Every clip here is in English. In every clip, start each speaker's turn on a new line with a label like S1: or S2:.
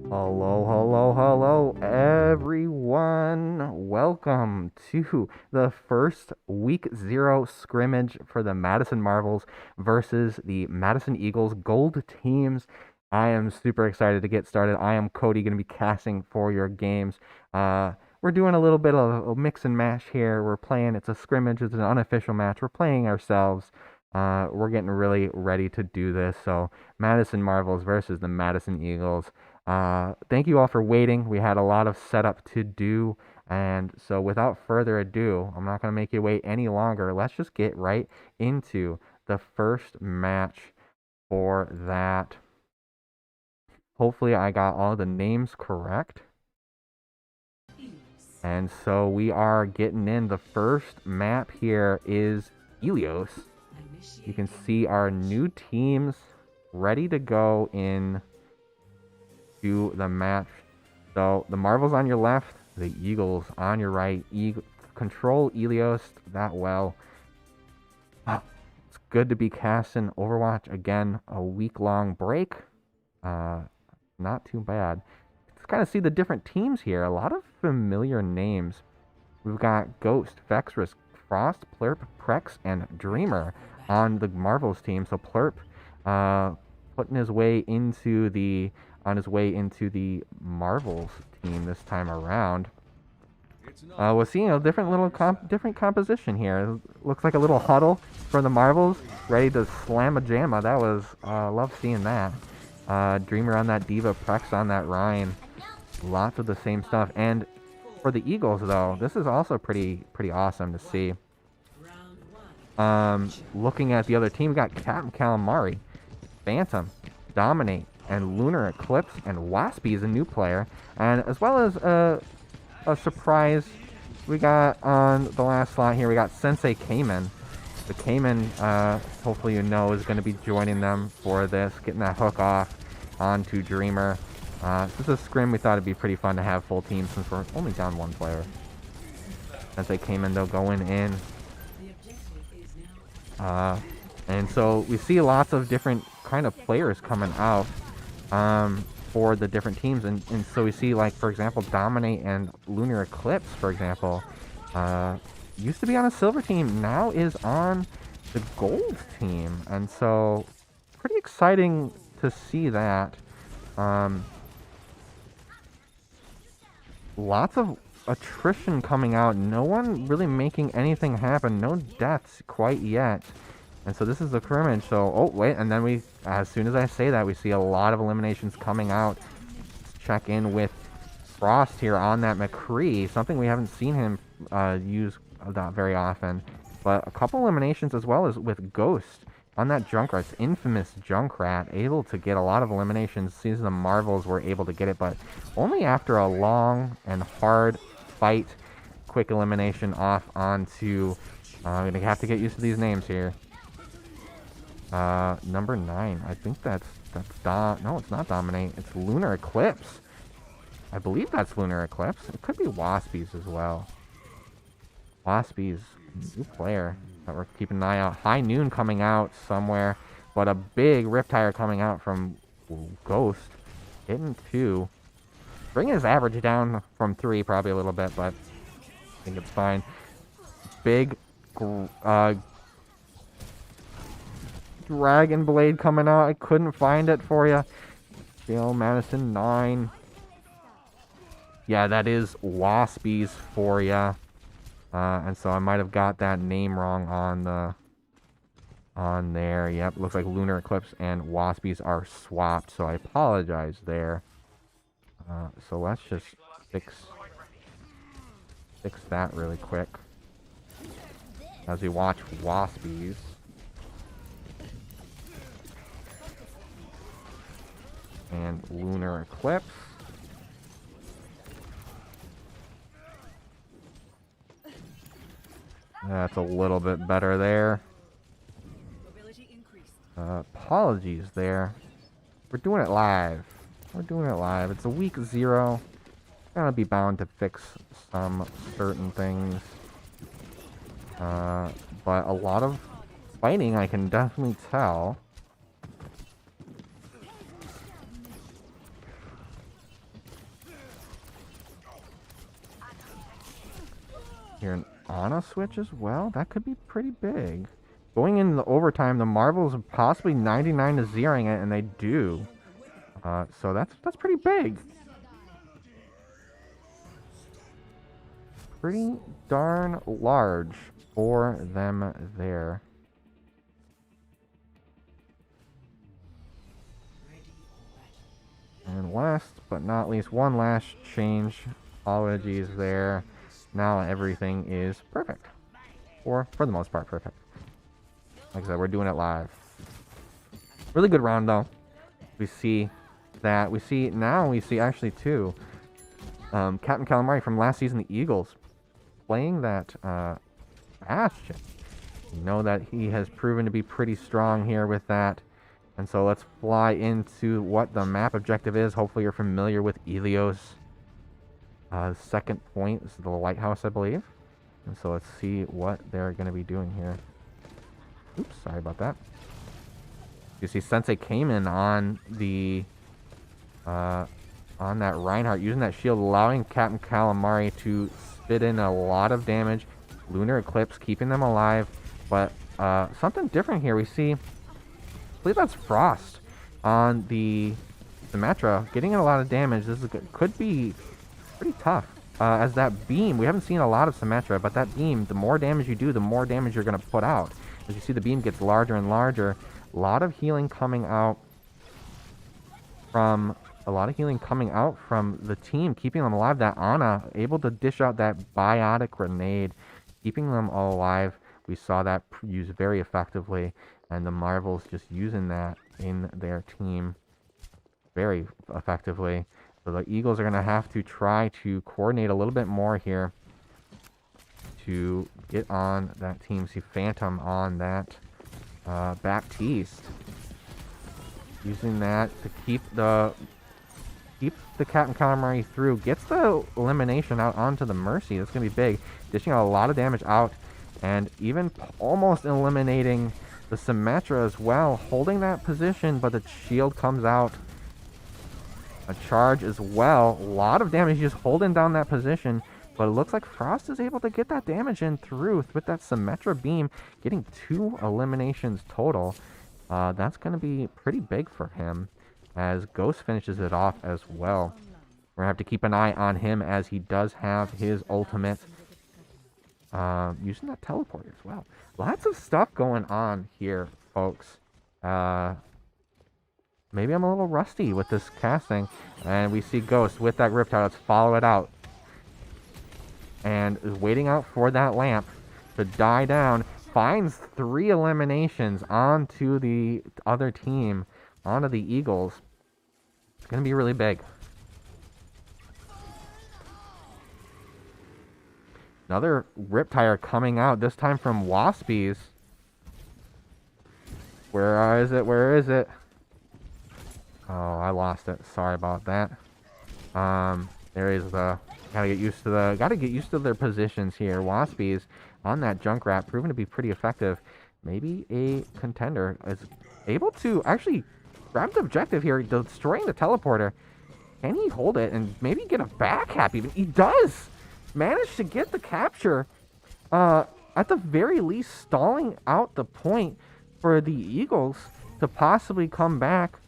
S1: Hello, hello, hello, everyone. Welcome to the first week zero scrimmage for the Madison Marvels versus the Madison Eagles Gold teams. I am super excited to get started. I am Cody, going to be casting for your games. We're doing a little bit of a mix and mash here. We're playing, it's a scrimmage, it's an unofficial match. We're playing ourselves. We're getting really ready to do this. So, Madison Marvels versus the Madison Eagles. Thank you all for waiting. We had a lot of setup to do. And so, without further ado, I'm not going to make you wait any longer. Let's just get right into the first match for that. Hopefully, I got all the names correct. And so, we are getting in. The first map here is Helios. You can see our new teams ready to go in to the match. So the Marvels on your left, the Eagles on your right. Control Helios that well. It's good to be casting Overwatch again. A week-long break. Not too bad. Let's kind of see the different teams here. A lot of familiar names. We've got Ghost, Vexrus, Frost, Plurp, Prex, and Dreamer on the Marvels team. So Plurp putting his way into the Marvels team this time around. We're seeing a different little different composition here. It looks like a little huddle for the Marvels, ready to slam a jamma. That was love seeing that. Dreamer on that Diva, Prex on that Ryan. Lots of the same stuff. And for the Eagles, though, this is also pretty awesome to see. Looking at the other team, we got Captain Calamari, Phantom, Dominate, and Lunar Eclipse, and Waspy is a new player, and as well as a surprise we got on the last slot here. We got Sensei Cayman. The Cayman, hopefully you know, is going to be joining them for this, getting that hook off onto Dreamer. This is a scrim. We thought it'd be pretty fun to have full team since we're only down one player. Sensei Cayman, though, going in. And so we see lots of different kind of players coming out for the different teams. And so we see, like, for example, Dominate and Lunar Eclipse, for example, used to be on a silver team, now is on the gold team. And so pretty exciting to see that. Lots of attrition coming out. No one really making anything happen. No deaths quite yet. And so this is the scrimmage. So, oh, wait. And then as soon as I say that, we see a lot of eliminations coming out. Let's check in with Frost here on that McCree. Something we haven't seen him use that very often. But a couple eliminations as well as with Ghost on that Junkrat's infamous Junkrat. Able to get a lot of eliminations. Seems the Marvels were able to get it, but only after a long and hard fight. Quick elimination off onto... I'm going to have to get used to these names here. Number 9. I think that's no, it's not Dominate. It's Lunar Eclipse. I believe that's Lunar Eclipse. It could be Waspies as well. Waspies, new player that we're keeping an eye out. High Noon coming out somewhere, but a big Riptire coming out from Ghost. Hitting 2. Bringing his average down from 3 probably a little bit, but I think it's fine. Big Dragon Blade coming out. I couldn't find it for you. Bill Madison 9. Yeah, that is Waspies for you. And so I might have got that name wrong on there. Yep, looks like Lunar Eclipse and Waspies are swapped, so I apologize there. So let's just fix that really quick as we watch Waspies. And Lunar Eclipse. That's a little bit better there. Apologies there. We're doing it live. It's a week 0. Gonna be bound to fix some certain things. But a lot of fighting, I can definitely tell. hear an Ana switch as well. That could be pretty big. Going into the overtime, the Marvels are possibly 99 to 0ing it, and they do. So that's pretty big. Pretty darn large for them there. And last but not least, one last change. Apologies there. Now everything is perfect. Or, for the most part, perfect. Like I said, we're doing it live. Really good round, though. We see that. We see actually, too, Captain Calamari from last season, the Eagles, playing that Bastion. You know that he has proven to be pretty strong here with that. And so let's fly into what the map objective is. Hopefully you're familiar with Elios. Second point is the lighthouse, I believe. And so let's see what they're going to be doing here. Oops, sorry about that. You see Sensei came in on the on that Reinhardt, using that shield, allowing Captain Calamari to spit in a lot of damage. Lunar Eclipse keeping them alive. But something different here. We see, I believe that's Frost on the Symmetra, getting in a lot of damage. This could be pretty tough. As that beam, we haven't seen a lot of Symmetra, but that beam, the more damage you do, the more damage you're going to put out. As you see, the beam gets larger and larger. A lot of healing coming out from the team, keeping them alive. That Ana able to dish out that biotic grenade, keeping them all alive. We saw that used very effectively, and the Marvels just using that in their team very effectively. So the Eagles are going to have to try to coordinate a little bit more here to get on that team. See Phantom on that Baptiste, using that to keep the Captain Calamari through. Gets the elimination out onto the Mercy. That's going to be big. Dishing out a lot of damage out, and even almost eliminating the Symmetra as well. Holding that position, but the shield comes out. A charge as well. A lot of damage just holding down that position. But it looks like Frost is able to get that damage in through with that Symmetra beam, getting 2 eliminations total. That's going to be pretty big for him, as Ghost finishes it off as well. We're going to have to keep an eye on him, as he does have his ultimate, using that teleport as well. Lots of stuff going on here, folks. Maybe I'm a little rusty with this casting. And we see Ghost with that Riptide. Let's follow it out. And is waiting out for that lamp to die down. Finds 3 eliminations onto the other team, onto the Eagles. It's going to be really big. Another Riptire coming out, this time from Waspies. Where is it? Where is it? Oh, I lost it. Sorry about that. There is the... Gotta get used to their positions here. Waspies on that Junkrat, proven to be pretty effective. Maybe a contender is able to actually grab the objective here, destroying the teleporter. Can he hold it and maybe get a back cap even? He does! Manage to get the capture. At the very least, stalling out the point for the Eagles to possibly come back.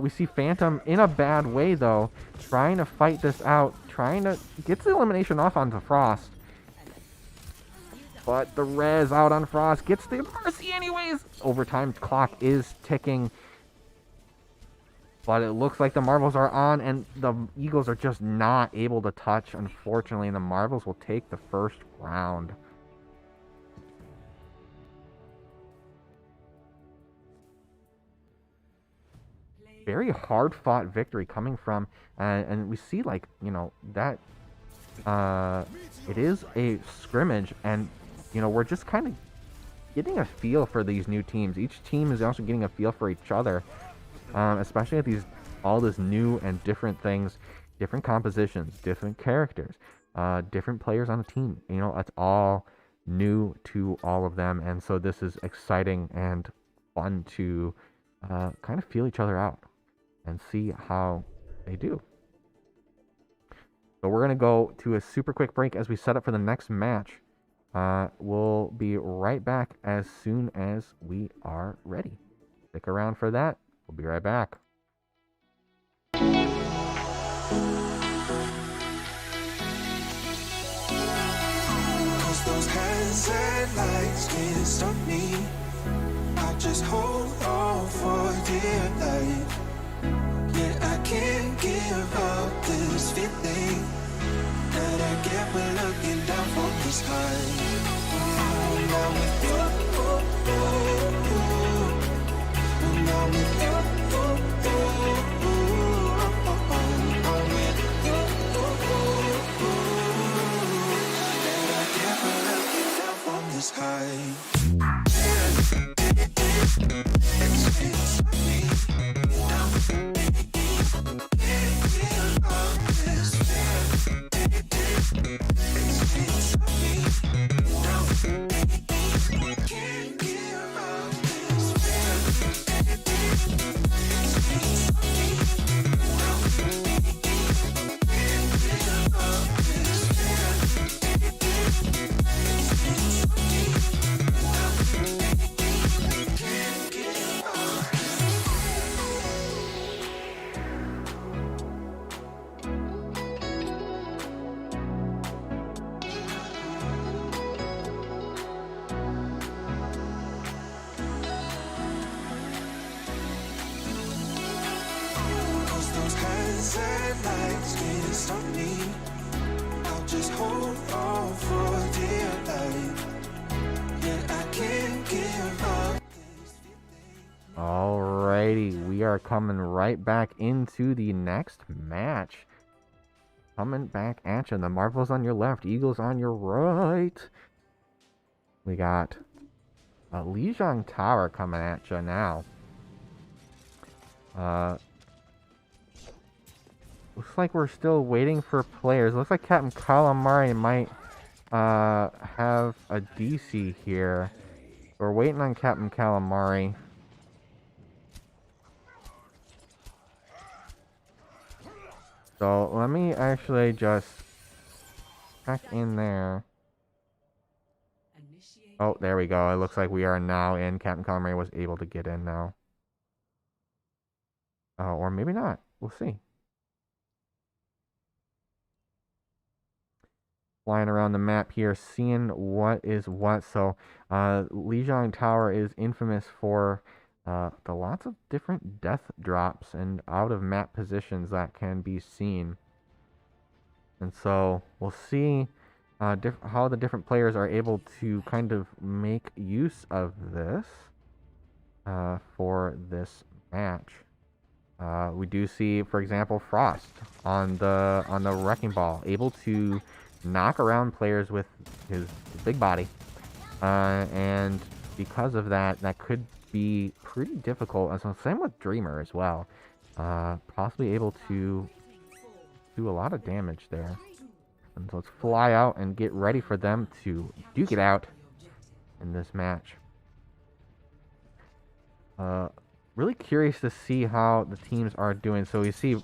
S1: We see Phantom in a bad way, though, trying to fight this out, trying to get the elimination off onto Frost. But the res out on Frost gets the mercy anyways. Overtime clock is ticking. But it looks like the Marvels are on, and the Eagles are just not able to touch, unfortunately. And the Marvels will take the first round. Very hard-fought victory coming from, and we see, like, you know, that it is a scrimmage, and, you know, we're just kind of getting a feel for these new teams. Each team is also getting a feel for each other, especially at all this new and different things, different compositions, different characters, different players on the team. You know, it's all new to all of them, and so this is exciting and fun to kind of feel each other out and see how they do. So we're going to go to a super quick break as we set up for the next match. We'll be right back as soon as we are ready. Stick around for that. We'll be right back.
S2: Those hands and lights can't stop me. I just hold on for dear life. Yeah, I can't give up this feeling that I get when looking down from this high. Now with you, now with you, I'm with you. That I get when looking down from this high.
S1: Alrighty, we are coming right back into the next match. Coming back at you. The Marvels on your left, Eagles on your right. We got Lijiang Tower coming at you now. Looks like we're still waiting for players. Looks like Captain Calamari might have a DC here. We're waiting on Captain Calamari. So let me actually just check in there. Oh, there we go. It looks like we are now in. Captain Calamari was able to get in now. Or maybe not. We'll see. Flying around the map here, seeing what is what. So, Lijiang Tower is infamous for the lots of different death drops and out of map positions that can be seen. And so, we'll see how the different players are able to kind of make use of this for this match. We do see, for example, Frost on the Wrecking Ball, able to knock around players with his big body, and because of that, that could be pretty difficult. And so, same with Dreamer as well, possibly able to do a lot of damage there. And so let's fly out and get ready for them to duke it out in this match. Really curious to see how the teams are doing. So we see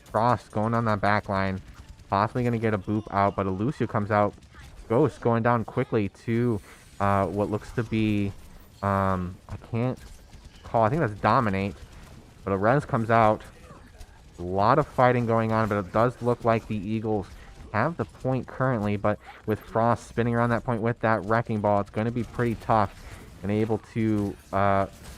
S1: Frost going on that back line, possibly going to get a boop out, but a Lucio comes out. Ghost going down quickly to what looks to be, I can't call, I think that's Dominate, but a Res comes out. A lot of fighting going on, but it does look like the Eagles have the point currently, but with Frost spinning around that point with that Wrecking Ball, it's going to be pretty tough. And able to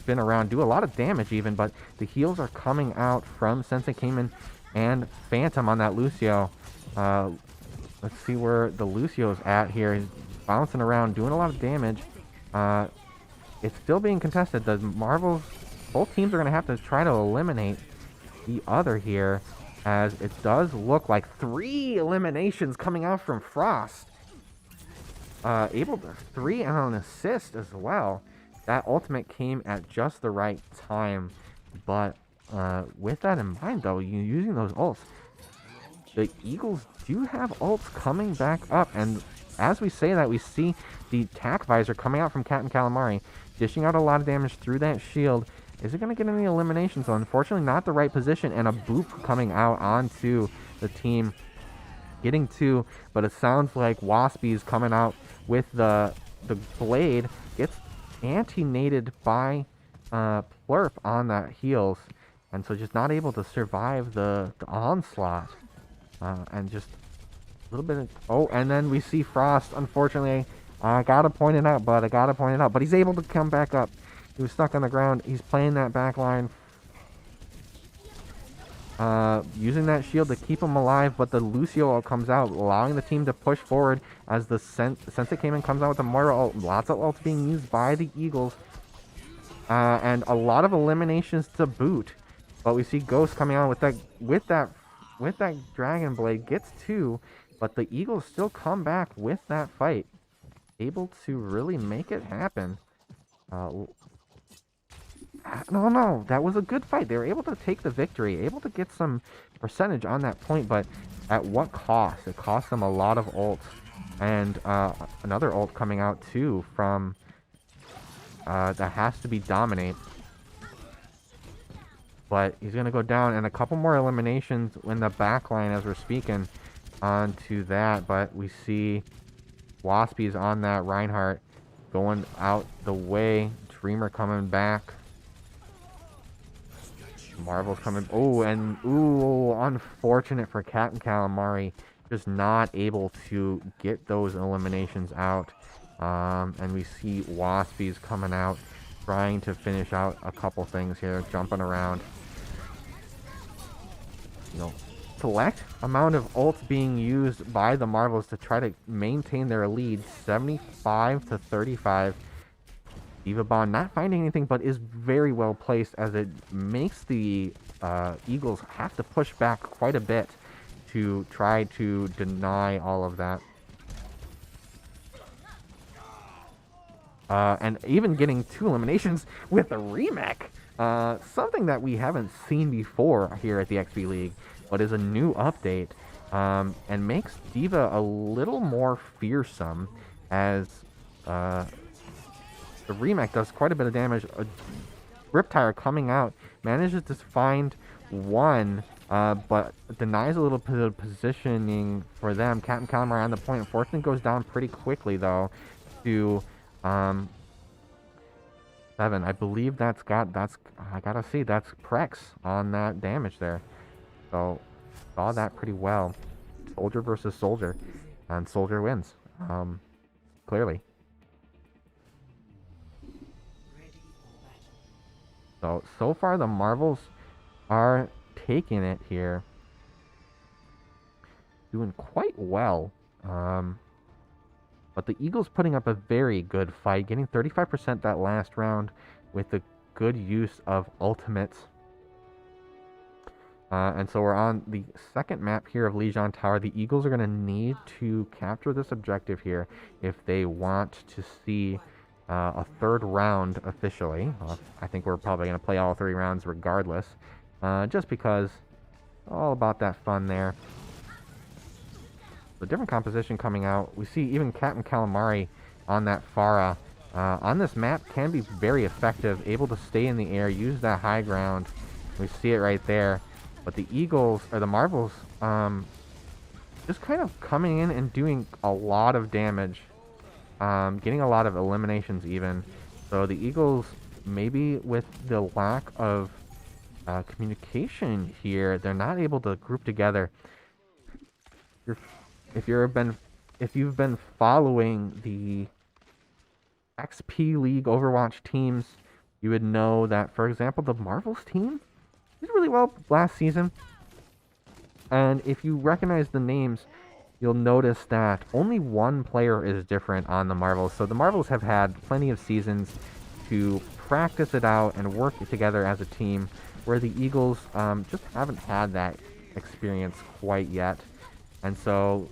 S1: spin around, do a lot of damage even, but the heals are coming out from Sensei Cayman and Phantom on that Lucio. Let's see where the Lucio's at here. He's bouncing around, doing a lot of damage. It's still being contested. The Marvels, both teams are going to have to try to eliminate the other here, as it does look like 3 eliminations coming out from Frost. Able to 3 and an assist as well. That ultimate came at just the right time, but with that in mind, though, using those ults, the Eagles do have ults coming back up, and as we say that, we see the tack visor coming out from Captain Calamari, dishing out a lot of damage through that shield. Is it going to get any eliminations? So unfortunately, not the right position, and a boop coming out onto the team getting 2, but it sounds like Waspy's coming out with the blade, gets anti-nated by Plurp on that heals, and so just not able to survive the onslaught. And just a little bit of... Oh, and then we see Frost, unfortunately. I gotta point it out, bud. I gotta point it out. But he's able to come back up. He was stuck on the ground. He's playing that back line. Using that shield to keep him alive, but the Lucio ult comes out, allowing the team to push forward as the Sensei came in, comes out with the Moira ult. Lots of ults being used by the Eagles. And a lot of eliminations to boot. But we see Ghost coming on with that Dragon Blade, gets 2, but the Eagles still come back with that fight, able to really make it happen. No, that was a good fight. They were able to take the victory, able to get some percentage on that point, but at what cost? It cost them a lot of ults, and another ult coming out too from that has to be Dominate. But he's going to go down, and a couple more eliminations in the back line as we're speaking onto that. But we see Waspy's on that Reinhardt going out the way. Dreamer coming back. Marvel's coming. Oh, and unfortunate for Cat and Calamari. Just not able to get those eliminations out. And we see Waspy's coming out, trying to finish out a couple things here, jumping around. Select amount of ults being used by the Marvels to try to maintain their lead, 75 to 35. Diva Bond not finding anything, but is very well placed as it makes the Eagles have to push back quite a bit to try to deny all of that. And even getting 2 eliminations with a remake. Something that we haven't seen before here at the XP League, but is a new update, and makes Diva a little more fearsome as the remake does quite a bit of damage. Riptire coming out, manages to find 1, but denies a little bit of positioning for them. Cat and Calamari on the point. Unfortunately goes down pretty quickly though to 7. I believe I gotta see, that's Prex on that damage there. So saw that pretty well. Soldier versus Soldier, and Soldier wins. Clearly. So far the Marvels are taking it here. Doing quite well. But the Eagles putting up a very good fight, getting 35% that last round with the good use of ultimates. And so we're on the second map here of Lijiang Tower. The Eagles are going to need to capture this objective here if they want to see a 3rd round officially. I think we're probably going to play all 3 rounds regardless, just because all about that fun there. The different composition coming out. We see even Cat and Calamari on that Pharah. On this map can be very effective, able to stay in the air, use that high ground. We see it right there. But the Eagles, or the Marvels, just kind of coming in and doing a lot of damage. Getting a lot of eliminations even. So the Eagles, maybe with the lack of communication here, they're not able to group together. If you've been following the XP League Overwatch teams, you would know that, for example, the Marvels team did really well last season. And if you recognize the names, you'll notice that only 1 player is different on the Marvels. So the Marvels have had plenty of seasons to practice it out and work together as a team, where the Eagles just haven't had that experience quite yet. And so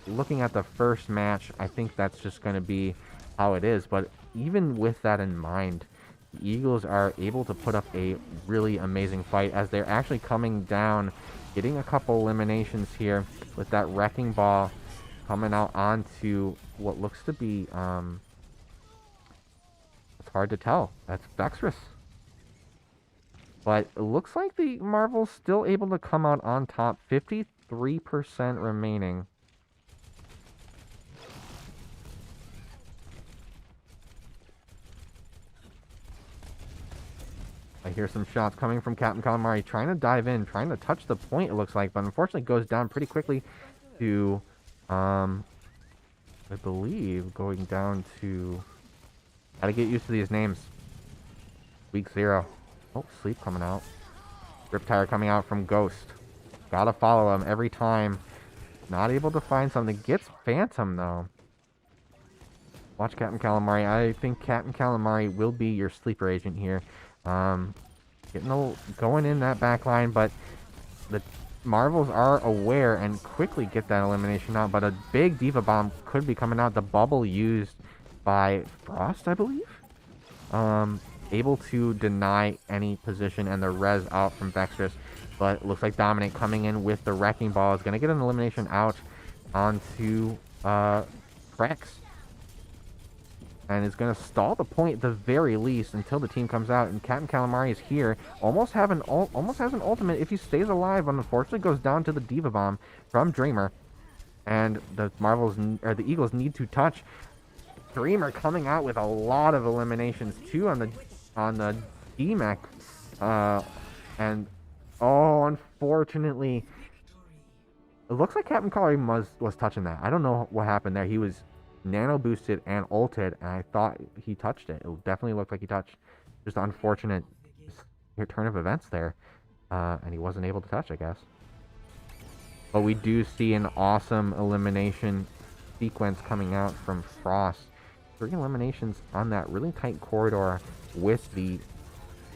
S1: looking at the first match, I think that's just going to be how it is. But even with that in mind, the Eagles are able to put up a really amazing fight as they're actually coming down, getting a couple eliminations here with that Wrecking Ball coming out onto what looks to be, it's hard to tell. That's Vexrus. But it looks like the Marvel's still able to come out on top. 50 3% remaining. I hear some shots coming from Captain Calamari, trying to dive in, trying to touch the point, it looks like, but unfortunately goes down pretty quickly to, I believe, going down to... Gotta get used to these names. Week 0. Oh, Sleep coming out. Riptire coming out from Ghost. Gotta follow him every time. Not able to find something. Gets Phantom, though. Watch Captain Calamari. I think Captain Calamari will be your sleeper agent here. Going in that back line, but the Marvels are aware and quickly get that elimination out. But a big Diva Bomb could be coming out. The bubble used by Frost, I believe. Able to deny any position and the res out from Vextress. But it looks like Dominant coming in with the Wrecking Ball is going to get an elimination out onto Prex. And is going to stall the point at the very least until the team comes out. And Captain Calamari is here. Almost has an ultimate if he stays alive, but unfortunately goes down to the Diva Bomb from Dreamer. And the the Eagles need to touch. Dreamer coming out with a lot of eliminations too on the DMAC. And oh, unfortunately, it looks like Captain Calamari was touching that. I don't know what happened there. He was nano boosted and ulted, and I thought he touched it. It definitely looked like he touched. Just unfortunate turn of events there, and he wasn't able to touch, I guess. But we do see an awesome elimination sequence coming out from Frost. 3 eliminations on that really tight corridor with the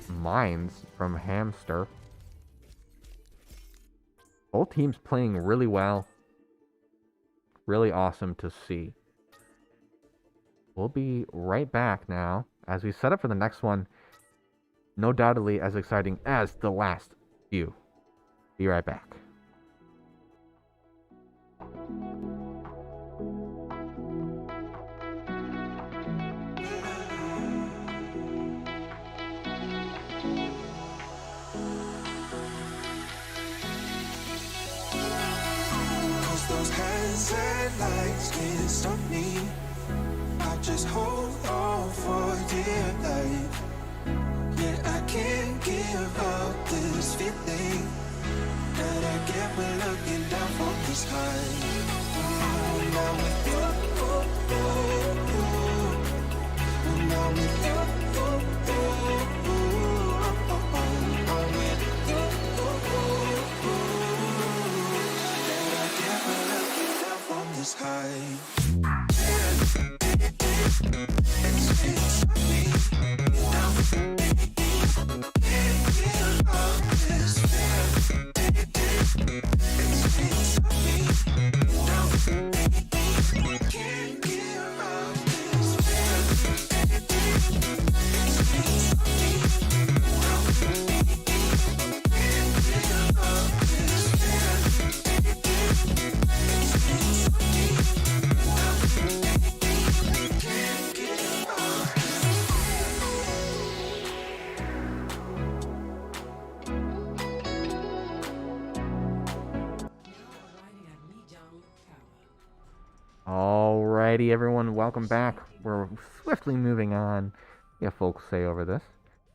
S1: mines from Hamster. Both teams playing really well. Really awesome to see. We'll be right back now as we set up for the next one. No doubtedly as exciting as the last few. Be right back.
S2: Those hands and lights can't stop me. I just hold on for dear life. Yeah, I can't give up this feeling that I get when looking down from the sky. Now with you, now with you, high.
S1: Alrighty, everyone, welcome back. We're swiftly moving on. Yeah, folks say over this.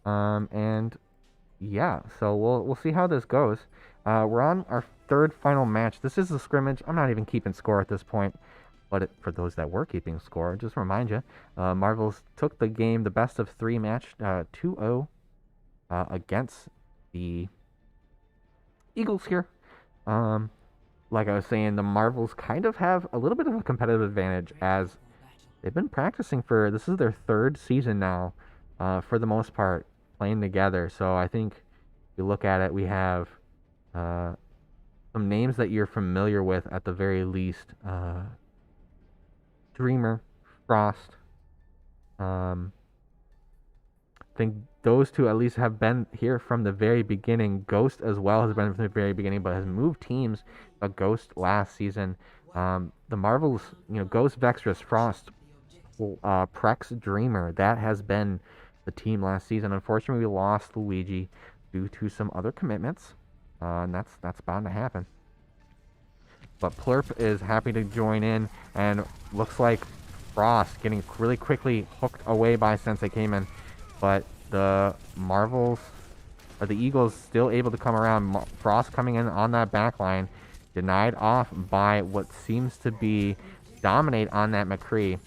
S1: And yeah, so we'll see how this goes. We're on our 3rd final match. This is a scrimmage. I'm not even keeping score at this point, but for those that were keeping score, just remind you, Marvels took the game, the best of 3 match, 2-0 against the Eagles here. Like I was saying, the Marvels kind of have a little bit of a competitive advantage as they've been practicing this is their 3rd season now, for the most part, playing together. So I think if you look at it, we have some names that you're familiar with at the very least. Dreamer, Frost. I think those two at least have been here from the very beginning. Ghost as well has been from the very beginning, but has moved teams. But Ghost last season, the Marvels, Ghost, Vextress, Frost, Prex, Dreamer. That has been the team last season. Unfortunately, we lost Luigi due to some other commitments, and that's bound to happen. But Plurp is happy to join in, and looks like Frost getting really quickly hooked away by Sensei Cayman. But the Marvels, or the Eagles, still able to come around. Frost coming in on that back line, denied off by what seems to be Dominate on that McCree.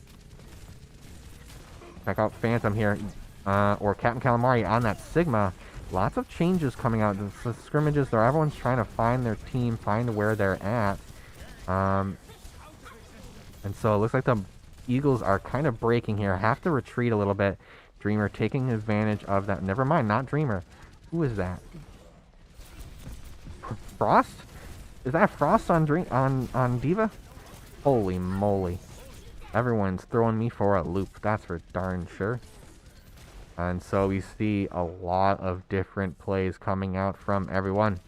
S1: Check out Phantom here, or Captain Calamari on that Sigma. Lots of changes coming out. The scrimmages, there, everyone's trying to find their team, find where they're at. And so it looks like the Eagles are kind of breaking here. Have to retreat a little bit. Dreamer taking advantage of that. Never mind, not Dreamer. Who is that? Frost? Is that Frost on on Diva? Holy moly. Everyone's throwing me for a loop. That's for darn sure. And so we see a lot of different plays coming out from everyone.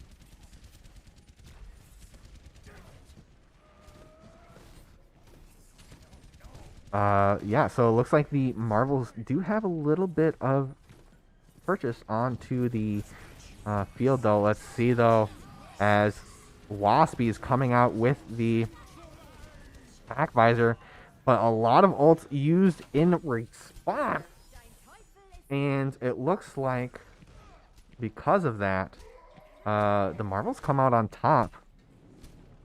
S1: Yeah, so it looks like the Marvels do have a little bit of purchase onto the field, though. Let's see, though, as Waspy is coming out with the Pack Visor, but a lot of ults used in response. And it looks like because of that, the Marvels come out on top.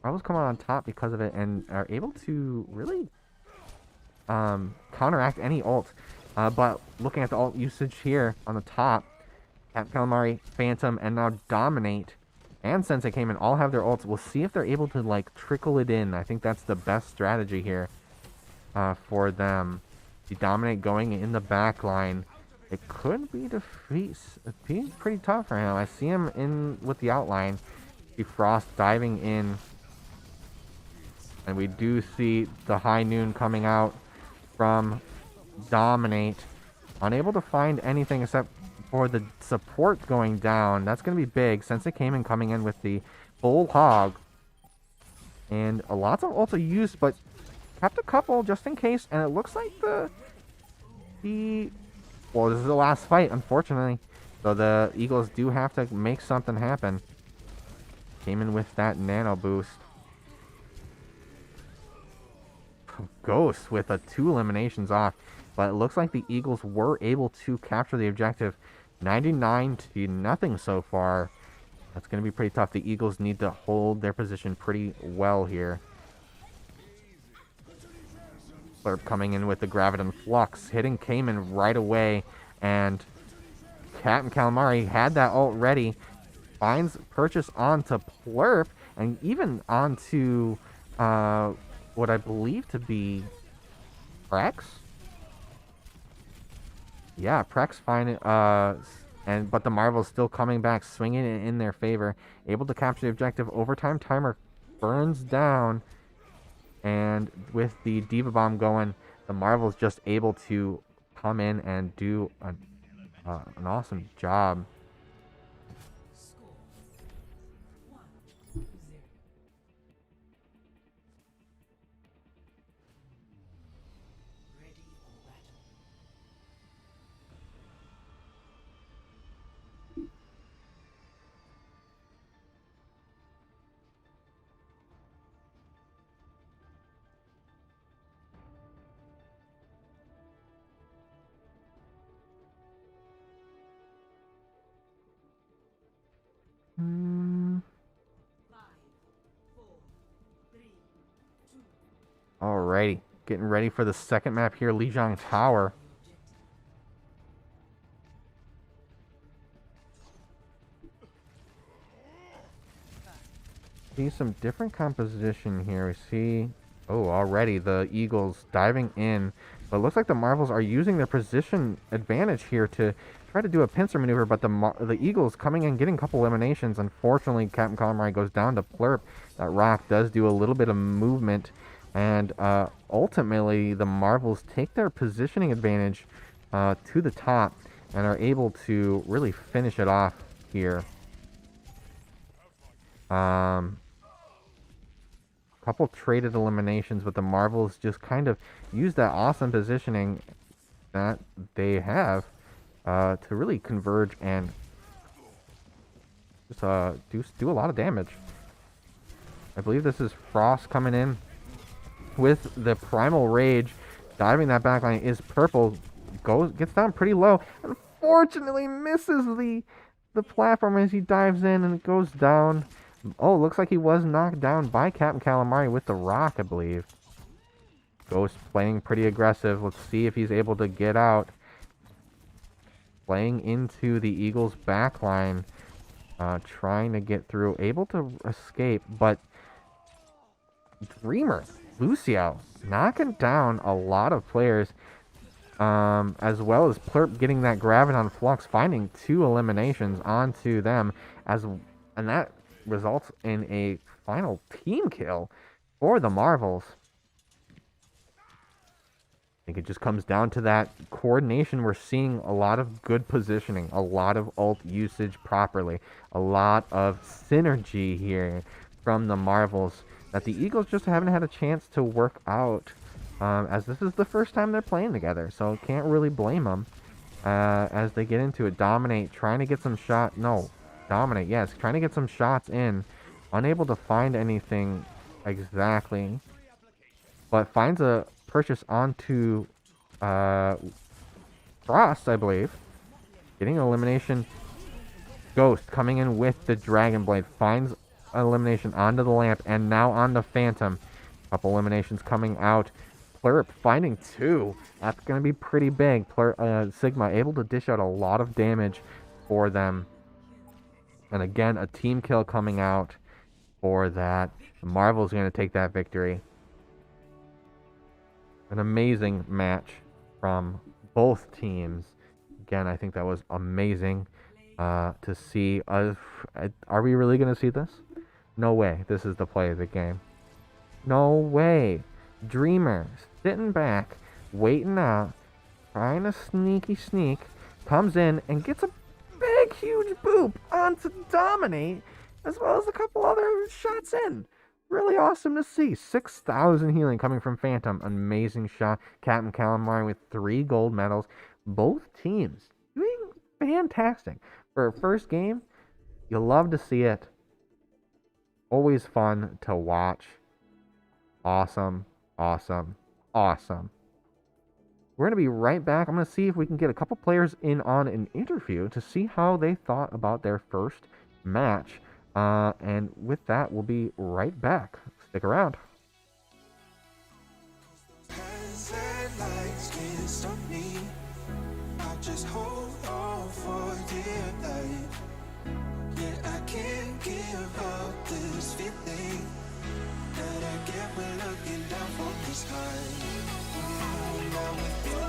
S1: Marvels come out on top because of it and are able to really counteract any ult. But looking at the ult usage here on the top, Captain Calamari, Phantom, and now Dominate and Sensei Cayman all have their ults. We'll see if they're able to like trickle it in. I think that's the best strategy here for them. The Dominate going in the back line. It could be defeat's pretty tough for him. I see him in with the outline. See Frost diving in. And we do see the High Noon coming out from Dominate. Unable to find anything except for the support going down. That's going to be big. Sensei Cayman coming in with the Bull Hog. And lots of ults are used, but kept a couple just in case. And it looks like well, this is the last fight, unfortunately. So the Eagles do have to make something happen. Cayman with that nano boost. Ghost with 2 eliminations off. But it looks like the Eagles were able to capture the objective. 99-0 so far. That's going to be pretty tough. The Eagles need to hold their position pretty well here. Slurp coming in with the Graviton Flux, hitting Cayman right away. And Captain Calamari had that ult ready. Finds purchase onto Plurp, and even onto what I believe to be Prex. Yeah, Prex find it, but the Marvel's still coming back, swinging it in their favor, able to capture the objective. Overtime timer burns down, and with the Diva Bomb going, the Marvel's just able to come in and do an awesome job. Alrighty, getting ready for the second map here, Lijiang Tower. See some different composition here. We see, already the Eagles diving in, but it looks like the Marvels are using their position advantage here to try to do a pincer maneuver, but the Eagles coming in, getting a couple eliminations. Unfortunately, Captain Calamari goes down to Plurp. That rock does do a little bit of movement, and ultimately the Marvels take their positioning advantage to the top and are able to really finish it off here. Couple traded eliminations, but the Marvels just kind of use that awesome positioning that they have to really converge and just do a lot of damage. I believe this is Frost coming in with the Primal Rage. Diving that backline is Purple. Gets down pretty low. Unfortunately, misses the platform as he dives in and goes down. Oh, looks like he was knocked down by Captain Calamari with the rock, I believe. Ghost playing pretty aggressive. Let's see if he's able to get out. Playing into the Eagles' backline. Trying to get through. Able to escape, but Dreamer, Lucio, knocking down a lot of players. As well as Plurp getting that Graviton Flux, finding 2 eliminations onto them, and that results in a final team kill for the Marvels. I think it just comes down to that coordination. We're seeing a lot of good positioning, a lot of ult usage properly, a lot of synergy here from the Marvels that the Eagles just haven't had a chance to work out, as this is the first time they're playing together, so can't really blame them as they get into it. Dominate, trying to get some shot. No, Dominate, yes, trying to get some shots in. Unable to find anything exactly, but finds a purchase onto Frost, I believe. Getting elimination. Ghost coming in with the Dragon Blade. Finds elimination onto the Lamp and now onto Phantom. Couple eliminations coming out. Plurp finding 2. That's going to be pretty big. Sigma able to dish out a lot of damage for them. And again, a team kill coming out for that. Marvel's going to take that victory. An amazing match from both teams. Again, I think that was amazing to see. Are we really going to see this? No way. This is the play of the game. No way. Dreamer sitting back, waiting out, trying to sneak, comes in and gets a big, huge boop onto Dominate, as well as a couple other shots in. Really awesome to see. 6,000 healing coming from Phantom. Amazing shot. Captain Calamari with 3 gold medals. Both teams doing fantastic. For a first game, you'll love to see it. Always fun to watch. Awesome, awesome, awesome. We're going to be right back. I'm going to see if we can get a couple players in on an interview to see how they thought about their first match. And with that, we'll be right back. Stick around.
S2: Hands and lights can't stop me. I just hold on for dear life. Yeah, I can't give up this feeling that I get when looking down from the sky. When I'm with you,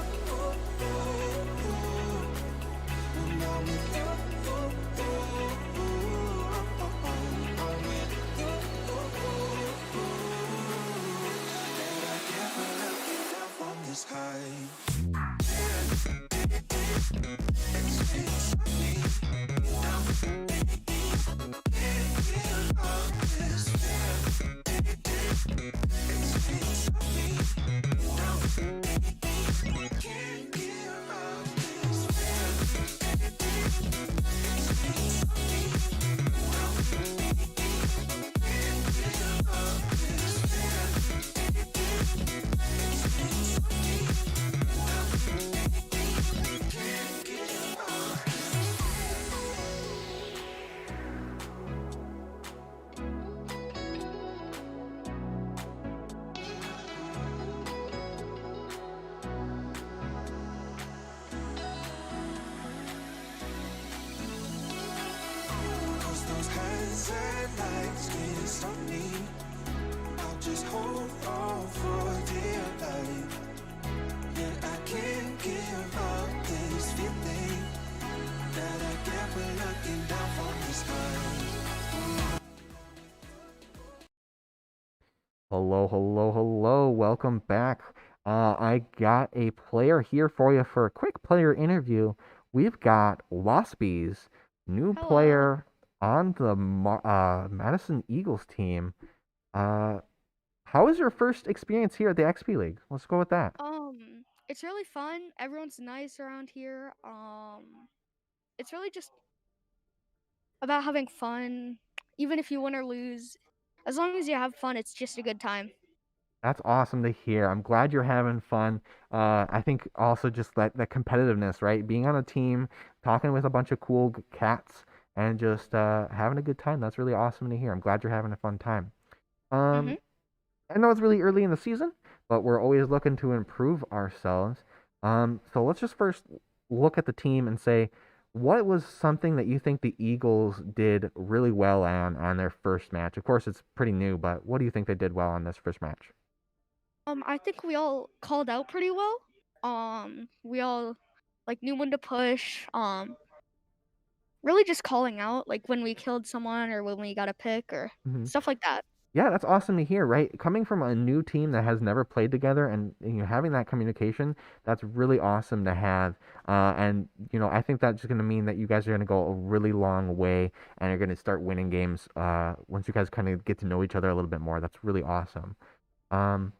S2: when I'm with you, I'm with you, that I get when looking down from the sky. It's me, can't give up this feeling. It's me, can't give up this feeling. Cause those hands and lights can't stop me. I'll just hold on for dear life. Yeah, I can't give up this feeling that I get when looking down from the sky.
S1: Hello, hello, hello. Welcome back. I got a player here for you for a quick player interview. We've got Waspies, new
S3: Hello.
S1: player on the Madison Eagles team. How was your first experience here at the XP League? Let's go with that.
S3: It's really fun. Everyone's nice around here. It's really just about having fun. Even if you win or lose, As long as you have fun, it's just a good time.
S1: That's awesome to hear. I'm glad you're having fun. I think also just that competitiveness, right? Being on a team, talking with a bunch of cool cats, and just having a good time. That's really awesome to hear. I'm glad you're having a fun time.
S3: Mhm.
S1: Um, I know it's really early in the season, but we're always looking to improve ourselves. So let's just first look at the team and say, what was something that you think the Eagles did really well on their first match? Of course, it's pretty new, but what do you think they did well on this first match?
S3: I think we all called out pretty well. We all like knew when to push. Really just calling out like when we killed someone or when we got a pick or
S1: Hmm.
S3: stuff like that.
S1: Yeah, that's awesome to hear, right? Coming from a new team that has never played together and having that communication, that's really awesome to have. And I think that's just going to mean that you guys are going to go a really long way and you're going to start winning games once you guys kind of get to know each other a little bit more. That's really awesome. Um,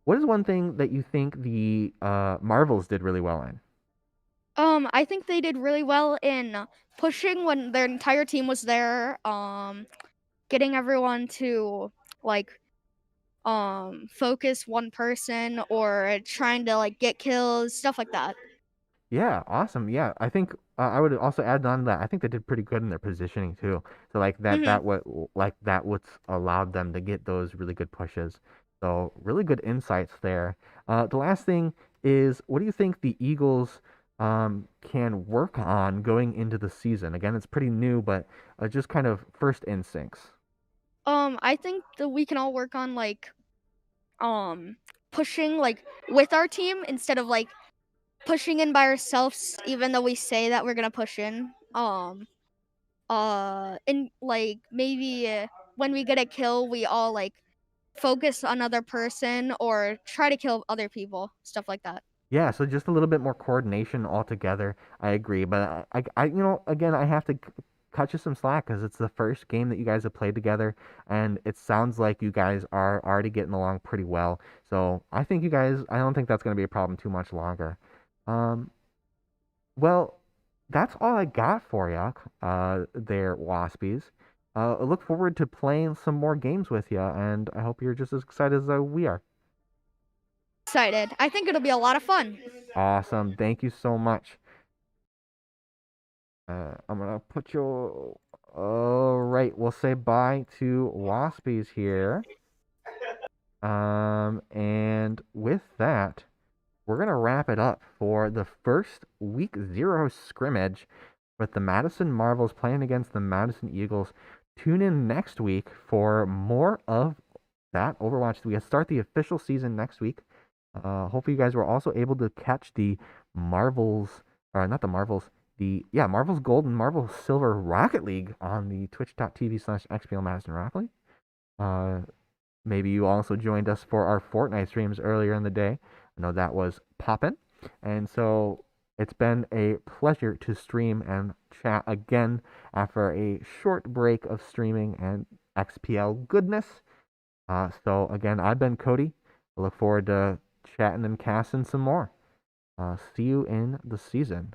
S1: what is one thing that you think the Marvels did really well in?
S3: I think they did really well in pushing when their entire team was there. Getting everyone to like focus one person or trying to like get kills, stuff like that.
S1: Yeah, awesome. Yeah, I think I would also add on that I think they did pretty good in their positioning too. So like
S3: Mhm.
S1: that what's allowed them to get those really good pushes. So really good insights there. The last thing is, what do you think the Eagles can work on going into the season? Again, it's pretty new, but just kind of first instincts.
S3: I think that we can all work on like pushing like with our team instead of like pushing in by ourselves even though we say that we're gonna push in. And like maybe when we get a kill, we all like focus on another person or try to kill other people, stuff like that.
S1: Yeah, so just a little bit more coordination altogether. I agree, but again, I have to cut you some slack because it's the first game that you guys have played together, and it sounds like you guys are already getting along pretty well. So I don't think that's going to be a problem too much longer. Um, well, that's all I got for you, there, Waspies. I look forward to playing some more games with you, and I hope you're just as excited as we are.
S3: Excited. I think it'll be a lot of fun.
S1: Awesome. Thank you so much. I'm gonna put you. All right, we'll say bye to Waspies here. And with that, we're gonna wrap it up for the first week zero scrimmage with the Madison Marvels playing against the Madison Eagles. Tune in next week for more of that Overwatch. We start the official season next week. Hopefully, you guys were also able to catch the Marvels, or not the Marvels, Marvels Gold and Marvels Silver Rocket League on the twitch.tv/XPL Madison Rocket League. Uh, Maybe you also joined us for our Fortnite streams earlier in the day. I know that was poppin'. And so it's been a pleasure to stream and chat again after a short break of streaming and XPL goodness. So again, I've been Cody. I look forward to chatting and casting some more. See you in the season.